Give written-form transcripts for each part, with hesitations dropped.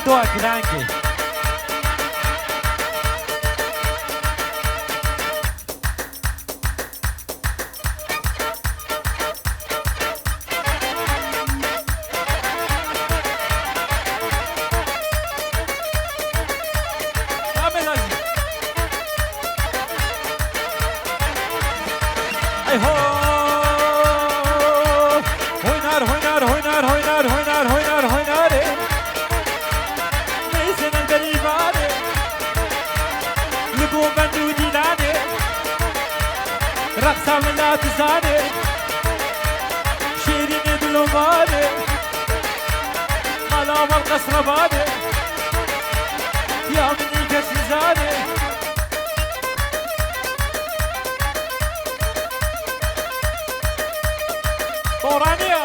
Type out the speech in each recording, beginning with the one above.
دو گرانگی ای هو هوینار هوینار هوینار هوینار هوینار هوینار هویناره میزنن دریواره لگو بندو دیلانه رقصا من لا تزانه شیرین دلومانه ملام القصربانه يا مني كشزانه طورانية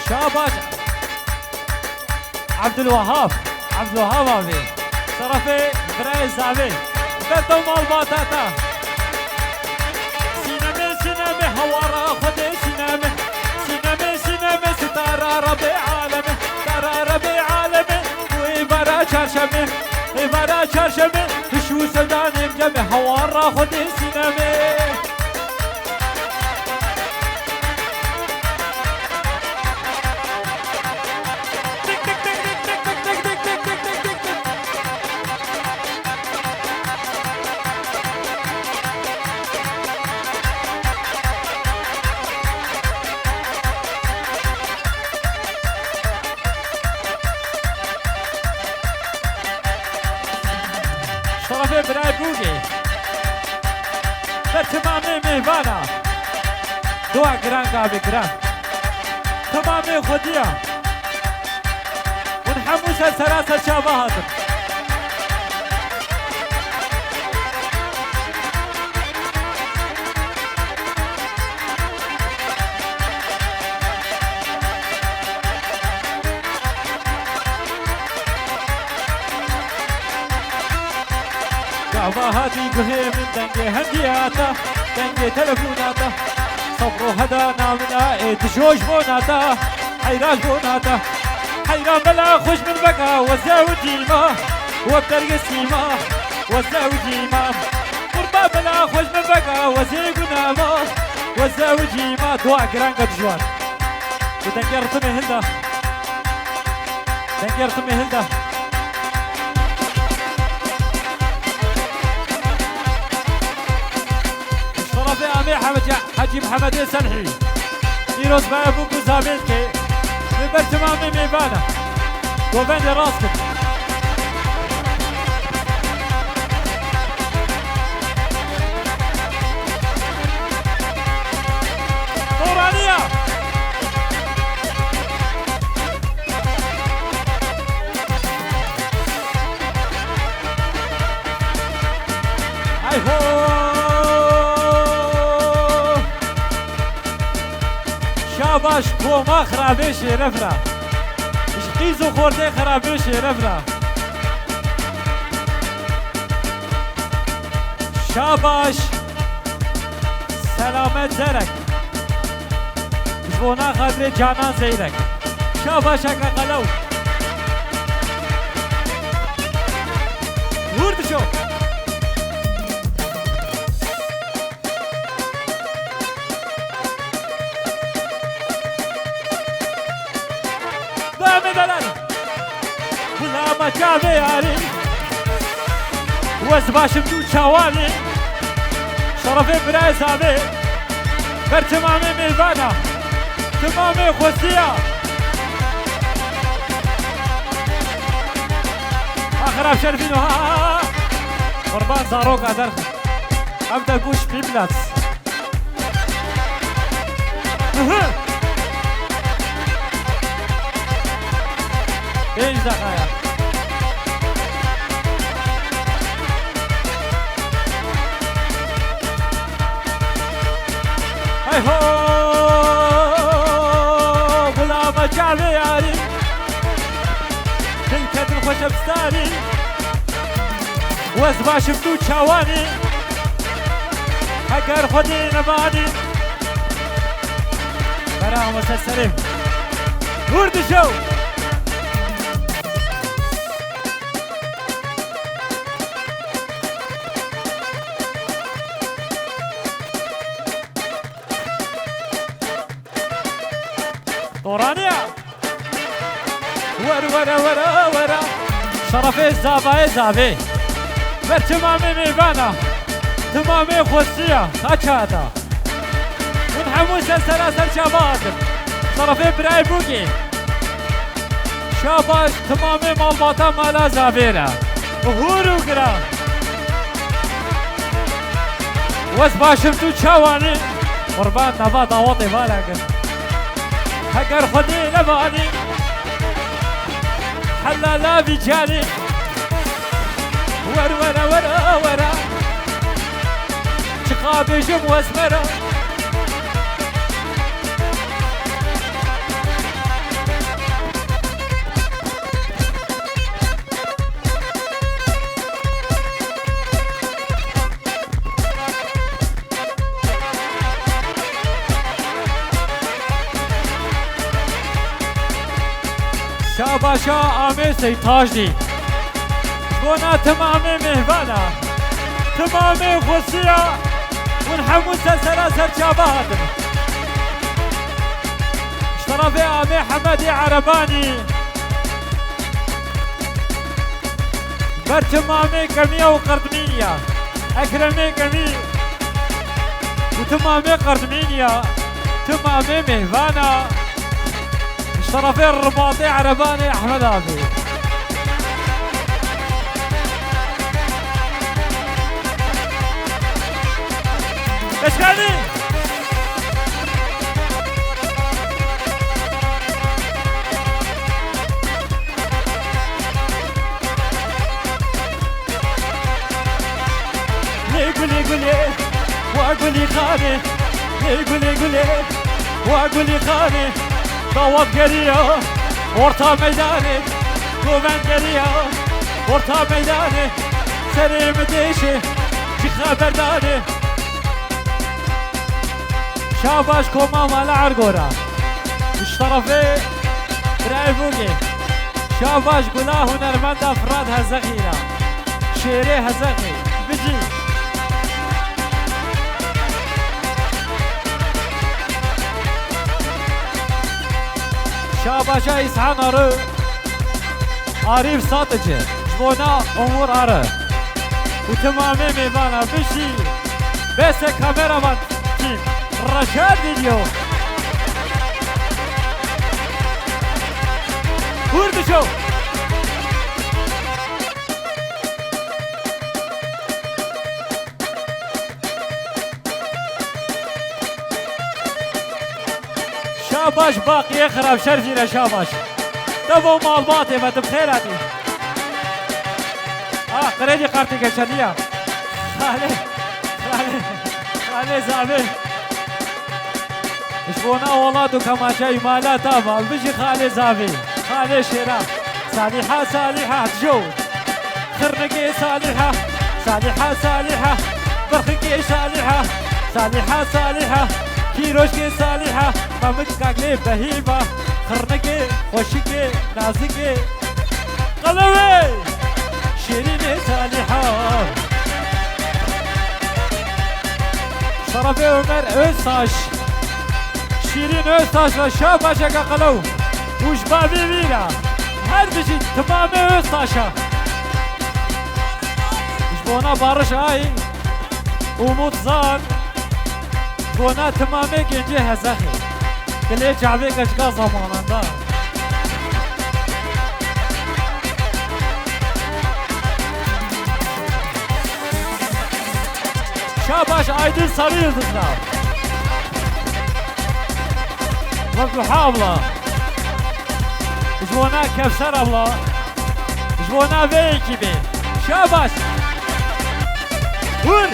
شاباش عبد الوهاب أبي صرفي برايز أبي بدو مال باتاتا سينامي هوارا خدي سينامي ستارة ربي عالمي ويبارا شرشمي شو سوداني مجمع هوارا خدي سينامي طرفي براي بوغي بتمامي مهوانا دوا گران قابي گران تمامي خوديا ونحموسها سراسة شابهاتم هاتي قهي من دنجي هندياتا دنجي تلفوناتا صبرو هدانا من آئت جوش بوناتا حيراج بوناتا حيران بلا خوش من بقى وزاو جيما وبترق السيما وزاو جيما قربا بلا خوش من بقى وزي قناما وزاو جيما دواء قرانقا بجوار ودنجي رطمي هلدا دنجي رطمي هلدا حاجي محمد سلحي يروز بابو بوزاميلكي من تمامي ميبانا وبين راسك طورانية هاي هو شاباش كوما خرابيش رفرا شقيزو خورتي خرابيش رفرا شاباش سلامت زرك جبونا خاطري جانان زيرك شاباش اكا قلو ورد شو ولا ما جابي ياري وزباشم تو چاوالي شرفي براي زابي بر تمامي ميبانا تمامي خوزيا اخراب شرفينو ها قربان زاروك ادر ابدا قوش بيبلاتس ايش دقايا هاي هو شعبي ياري تلك الخوش بستاني وزبا شفتو تشاواني حقر خودي نباني برا مسلسلي ورد شو طورانيا ورا شرفي زابي برتمامي ميبانا تمامي خوسية أشهادا ونحمو سلسلة شباب شرفي براي بوكي شاباش تمامي مالباتا مالا زابيرا وهورو قرا وزباشمتو تشاواني قربان نبا داوطي بالاك هكر خدي لباني حلا لا بجاني ورا شقابي جم واسمرا شاباشا آمي تاجدي بونا تمامي مهبانا تمامي خوسيا ونحمو سلسلة سرجابات اشترفي آمي حمدي عرباني برتمامي كمية وقردمينيا أكرمي كمية وتمامي قردمينيا تمامي مهبانا اشترفي الرباطي عرباني أحمد آبي اشكالي قولي واقولي خاني قولي واقولي خاني ضوط قريه ورطة ميداني كومان قريه ورطة ميداني سري مديشي جي خبر داني شاباش كوما مالا عرقورا اشترفي رايبوكي شاباش قلاه هنرمند افراد هزغيرا شيري هزغي بجي شاباشا إسحان أرو عارف ساتجي جبونا أمور أرو وتمامي ميبانا بشي بس كاميرا من تيم رشاد فيديو ورد شو شاباش باقي يخرب شرفي لشاباش تبو مالباتي ما تبخيراتي قريدي قارتي كشالية خالي زعبي اشبونا ولادو كما شاي مالا تابال بجي خالي زعبي خالي شيرا صالحة جو خرنقي صالحة برخكي صالحة كيروشكي صالحة مامك كاكلي بهيمة خرنقي خوشكي نازكي قلبي شيريني صالحة شرفي عمر أستاش شيرين أستاش وشاباشا قلو وش بابي بينا هر بجي تمامي أستاشا بونا بارش آي ومتزان بونا تمامي كنجي هزاخي كلي جعبي كشكا زمانا دا شاباش آيدين صاري يزدنا مفتوحة أبلا جبونا كفسر أبلا جبونا فيكي بي شاباش ور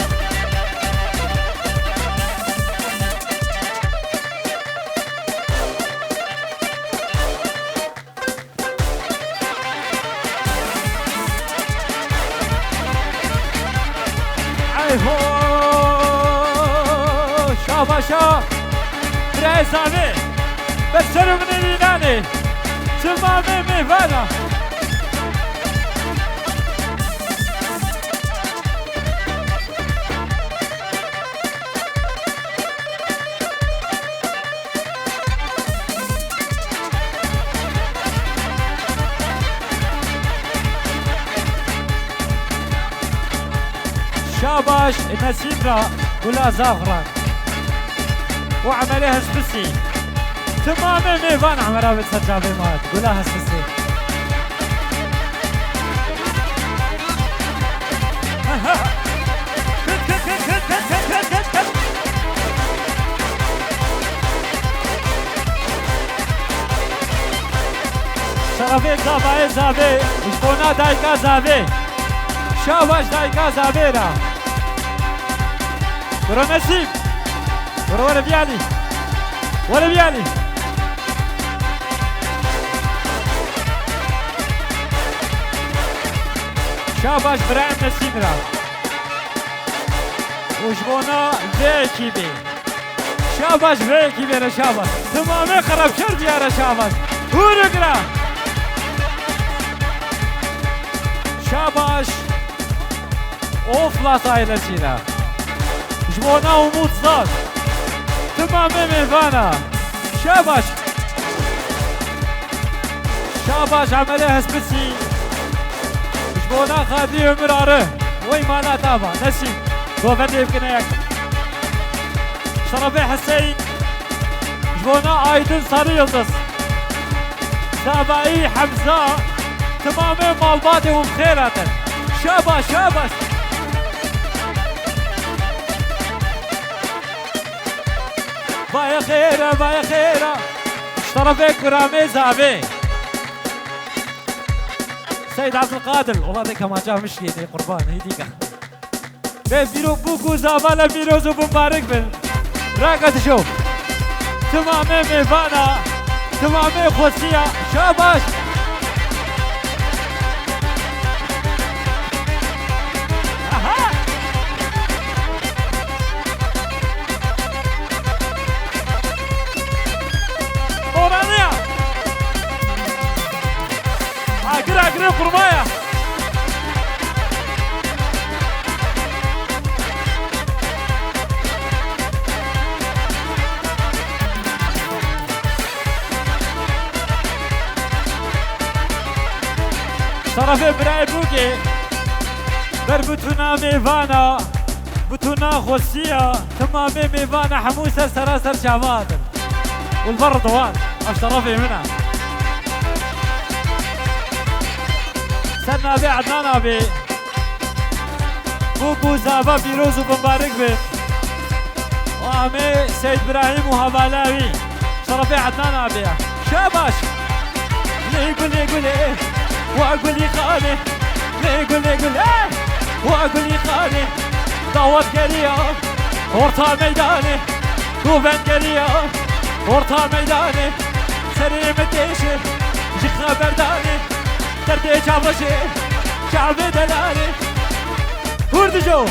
هو شاباشا برازامي بسرو من اليناني تمامي ميفانا شاباش نسيبرا ولا زغران وعمليها سبسي تمامي ميفان عمرها بتسجابي مات ولا سبسي شرفي زابي زابي وشبونا دايكا زابي شاباش دايكا زابيرا برو نسيب برو ولا بيالي ولا بيالي شاباش برايم نسيبرا وشبونا ذيكي بي شاباش ذيكي بي شاباش تمامي خرب شرد يا شاباش ورقرا شاباش اوفلاس عائلتنا جبونا وموت صاد تمامي ميفانا شاباش شاباش عمليها سبسي جبونا خادي ومراره وي مانا تابا نسي وفدي يمكن هيك شرفي حسين جبونا ايدن صاري يلدس تابعي حمزة تمامي مالباتي ومخيراتن شاباش شاباش بايا خيرة بايا خيرة اشترفي كرامي زابي سيد عبد القادر والله ديك ما جاب مشكلة قربان هيديك بيرو بوكو زابالا بيروز وبمبارك بن راقة تشوف تمامي ميفانا تمامي خوسية شاباش اقرا قربايا شرفي براي بوكي بربتونا ميفانا بتونا خوسية تمامي ميفانا حموسة سراسر شعبات والبر طوال اشرفي منها سنة بي عدنانا بي بوبو زابا بيروز وبمبارك بي وامي سيد ابراهيم وهبالاوي شرفي عدنانا بي شاباش ليه يقول يقول ايه واقول لي خالي ليه يقول يقول ايه واقول لي خالي دعوت قريه ورطة ميداني وبن قريه ورطة ميداني سريم الديشي جي خبرداني دردي شعبشي شعب دلالي ورد جو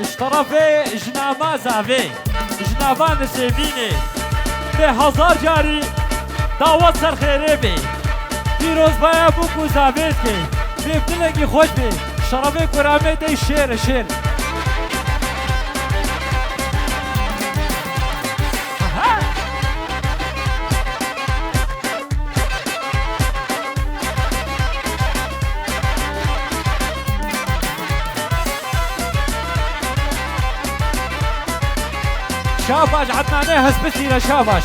اشترفي جناما زافي جناما نسيبيني بهزار جاري دعوت سر خيري بي پیروز بایا بوکو زاوید کی بیفتلگی خوش بی شرفی کرامه دی شیر شیر شاباش عدنانه هسبسيرة شاباش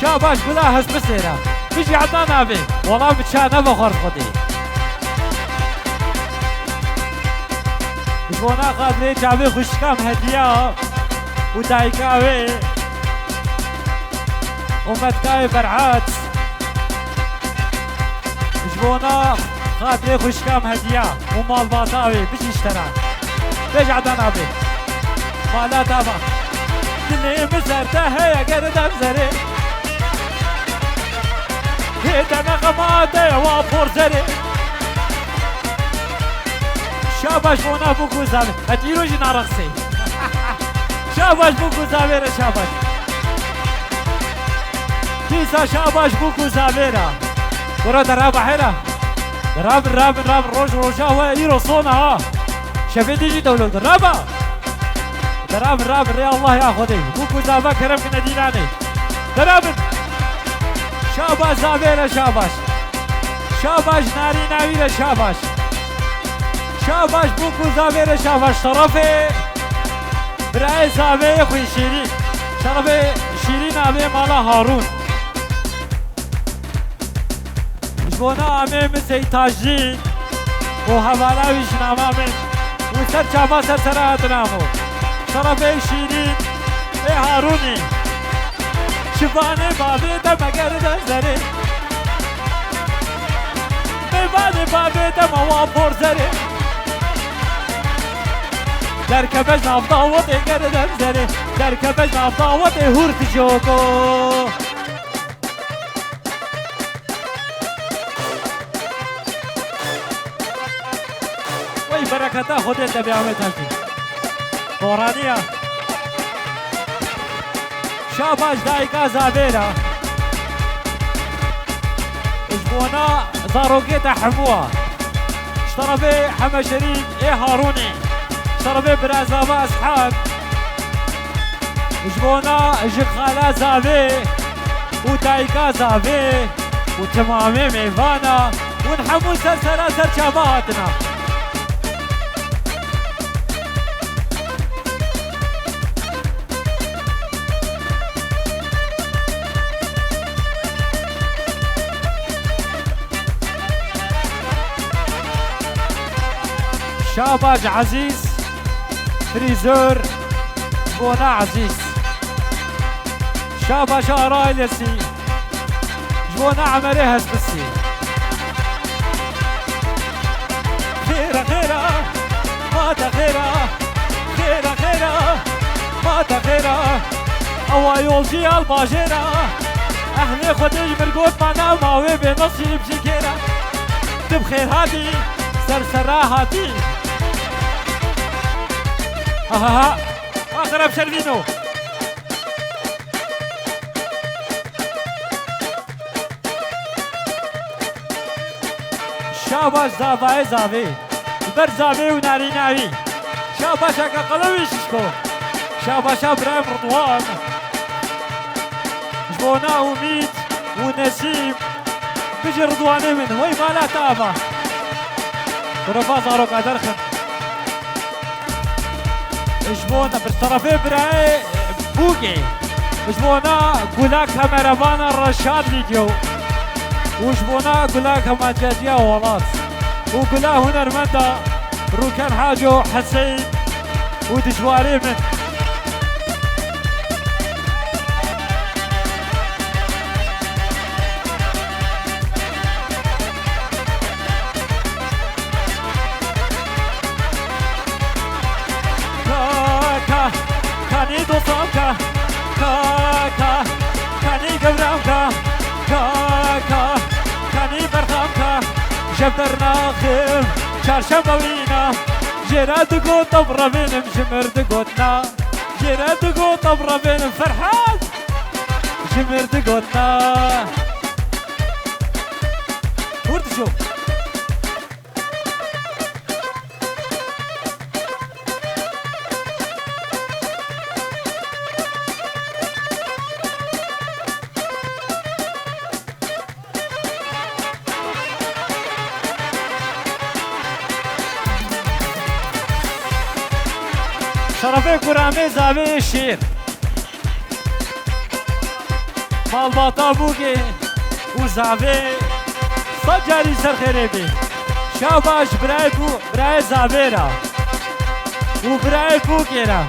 شاباش بلا هسبسيرة بيجي عدنان ابي والله بتشانه بخور خدي بجونا قادري جابي خوشكام هدية ودايكاوي ومدكاوي برعات بجونا قادري خوشكام هدية ومال باطاوي بيجي اشترى بيجي عدنان ابي مالا دابا دلي مزرته هي قردم زري هيدا نغماته وابور زري شاباش بونا بوكو زابي هتيرو جينا رقصي شاباش بوكو زابيرا شاباش كيسا شاباش بوكو زابيرا ورا درابا حيرا دراب روج روجا وإيرو صونا ها شافي ديجي دولو درابا دراب ريا الله يا خدي بوكو زابا كرم كنا ديناني دراب شاباش زابيرا شاباش ناري ناويرا شاباش بوكو زابيرا شاباش طرفي برای زاویه خوی شیرین شرف شیرین آبی مالا هارون جبونا آمه مثل تاجین و حوالاوی شناما من و سر چاما سر سرات نامو شرف شیرین ای هارونی شبانه بابی دم گردن زره میبانه بابی دم وابور زره در کبج نافداوت گردن زره در کبج نافداوت هورت جوکو وی برکتا خودت دبیامه تلتی بورانیا شاباش دایکا زابیرا اجبونا زاروگیت حموه اشترفي حمشرين ايه هاروني شربي برازابا اصحاب جبونا جخالا زابي ودايكا زابي وتمامي ميفانا ونحمو سلسلة سرشاباتنا شاباج عزيز فريزور بونا عزيز شاباج رايلسي جبونا عمري هسبسي خيرا ماتا خيرا ماتا خيرا اوا يولجي الباجيرا اهلي خدج مرقود معنا ماوي بنصي بشكيرا تبخير هاتي سرسرا هاتي ها اقرب شرفينو شاباش زاوي بر زاوي وناري ناوي شاباش اكا قلوي ششكو شاباش ابراهيم رضوان جبونا وميت ونسيم بيجي رضواني من وي مالا تابا ورفا زارو قادر خم جبونا بالطرفين براي بوكي جبونا قولا كاميرافانا رشاد فيديو وجبونا قولا كمانجاجيا ولاص وقولا هنرمندا روكان حاجو حسين ودجواري من كاني دوصامكا كاكا كاني قبرامكا كاكا كاني برخامكا جبدرنا خيم شارشم وينا جيراد قو طبرا بينم جمرد قوتنا جيراد قو طبرا بينم فرحان جمرد قوتنا ورد شوف شرفي كرامي زاوي الشير مالباطا بوكي وزاوي صجاري سرخيري شاباش براي زاويرا وبراي بوكيرا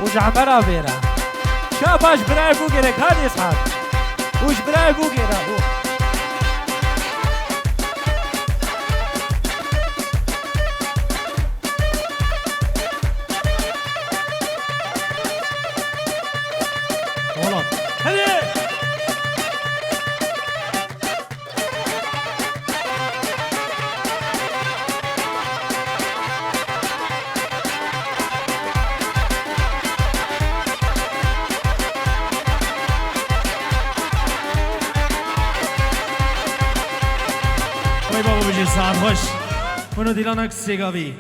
وجعمرا بيرا شاباش براي بوكيرا كان يصحاب وش براي بوكيرا ساعت خوش منو دیلانک سیگاوی